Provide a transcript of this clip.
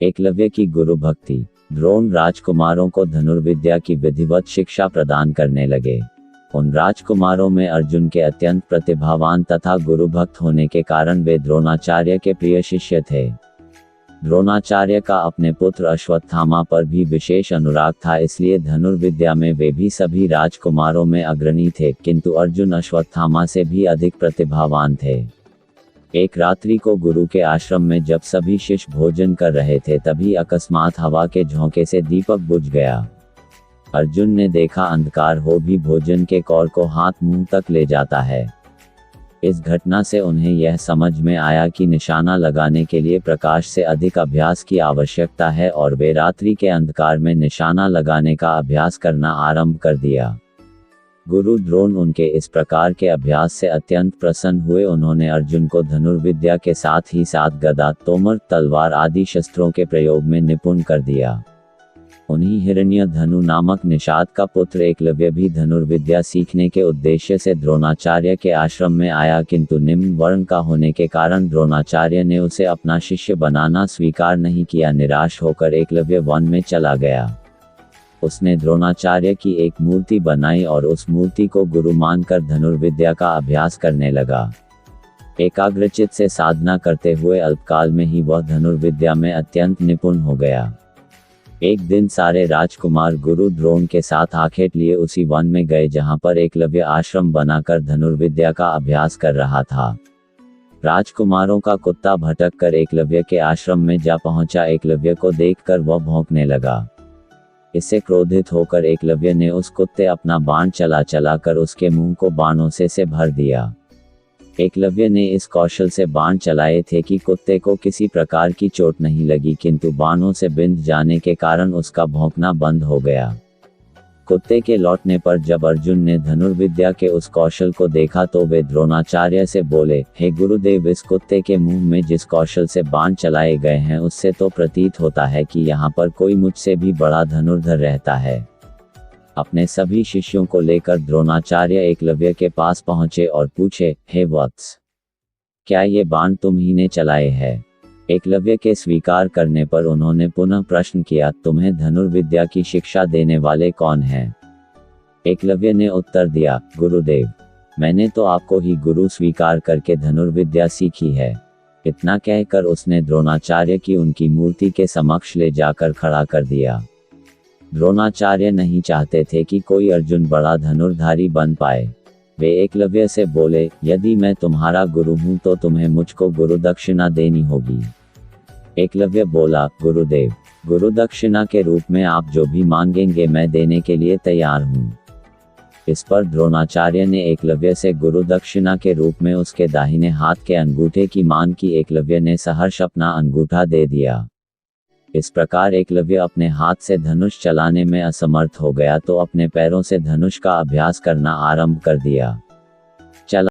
एकलव्य की गुरु भक्ति। द्रोण राजकुमारों को धनुर्विद्या की विधिवत शिक्षा प्रदान करने लगे। उन राजकुमारों में अर्जुन के अत्यंत प्रतिभावान तथा गुरुभक्त होने के कारण वे द्रोणाचार्य के प्रिय शिष्य थे। द्रोणाचार्य का अपने पुत्र अश्वत्थामा पर भी विशेष अनुराग था, इसलिए धनुर्विद्या में वे भी सभी राजकुमारों में अग्रणी थे, किंतु अर्जुन अश्वत्थामा से भी अधिक प्रतिभावान थे। एक रात्रि को गुरु के आश्रम में जब सभी शिष्य भोजन कर रहे थे, तभी अकस्मात हवा के झोंके से दीपक बुझ गया। अर्जुन ने देखा अंधकार हो भी भोजन के कौर को हाथ मुंह तक ले जाता है। इस घटना से उन्हें यह समझ में आया कि निशाना लगाने के लिए प्रकाश से अधिक अभ्यास की आवश्यकता है और वे रात्रि के अंधकार में निशाना लगाने का अभ्यास करना आरंभ कर दिया। गुरु द्रोण उनके इस प्रकार के अभ्यास से अत्यंत प्रसन्न हुए। उन्होंने अर्जुन को धनुर्विद्या के साथ ही साथ गदा, तोमर, तलवार आदि शस्त्रों के प्रयोग में निपुण कर दिया। उन्हीं हिरण्यधनु नामक निषाद का पुत्र एकलव्य भी धनुर्विद्या सीखने के उद्देश्य से द्रोणाचार्य के आश्रम में आया, किंतु निम्न वर्ण का होने के कारण द्रोणाचार्य ने उसे अपना शिष्य बनाना स्वीकार नहीं किया। निराश होकर एकलव्य वन में चला गया। उसने द्रोणाचार्य की एक मूर्ति बनाई और उस मूर्ति को गुरु मानकर धनुर्विद्या का अभ्यास करने लगा। एकाग्रचित से साधना करते हुए अल्पकाल में ही वह धनुर्विद्या में अत्यंत निपुण हो गया। एक दिन सारे राजकुमार गुरु द्रोण के साथ आखेट लिए उसी वन में गए जहां पर एकलव्य आश्रम बनाकर धनुर्विद्या का अभ्यास कर रहा था। राजकुमारों का कुत्ता भटक कर एकलव्य के आश्रम में जा पहुंचा। एकलव्य को देखकर वह भौंकने लगा। इससे क्रोधित होकर एकलव्य ने उस कुत्ते अपना बाण चला कर उसके मुंह को बाणों से भर दिया। एकलव्य ने इस कौशल से बाण चलाए थे कि कुत्ते को किसी प्रकार की चोट नहीं लगी, किंतु बाणों से बिंध जाने के कारण उसका भौंकना बंद हो गया। कुत्ते के लौटने पर जब अर्जुन ने धनुर्विद्या के उस कौशल को देखा तो वे द्रोणाचार्य से बोले, हे गुरुदेव, इस कुत्ते के मुंह में जिस कौशल से बाण चलाए गए हैं उससे तो प्रतीत होता है कि यहाँ पर कोई मुझसे भी बड़ा धनुर्धर रहता है। अपने सभी शिष्यों को लेकर द्रोणाचार्य एकलव्य के पास पहुंचे और पूछे, हे वत्स, क्या ये बाण तुम ही ने चलाए हैं? एकलव्य के स्वीकार करने पर उन्होंने पुनः प्रश्न किया, तुम्हें धनुर्विद्या की शिक्षा देने वाले कौन हैं? एकलव्य ने उत्तर दिया, गुरुदेव, मैंने तो आपको ही गुरु स्वीकार करके धनुर्विद्या सीखी है। इतना कहकर उसने द्रोणाचार्य की उनकी मूर्ति के समक्ष ले जाकर खड़ा कर दिया। द्रोणाचार्य नहीं चाहते थे कि कोई अर्जुन बड़ा धनुर्धारी बन पाए। वे एकलव्य से बोले, यदि मैं तुम्हारा गुरु हूं तो तुम्हें मुझको गुरु दक्षिणा देनी होगी। एकलव्य बोला, गुरुदेव, गुरु दक्षिणा के रूप में आप जो भी मांगेंगे मैं देने के लिए तैयार हूं। इस पर द्रोणाचार्य ने एकलव्य से गुरु दक्षिणा के रूप में उसके दाहिने हाथ के अंगूठे की मांग की। एकलव्य ने सहर्ष अपना अंगूठा दे दिया। इस प्रकार एकलव्य अपने हाथ से धनुष चलाने में असमर्थ हो गया तो अपने पैरों से धनुष का अभ्यास करना आरंभ कर दिया।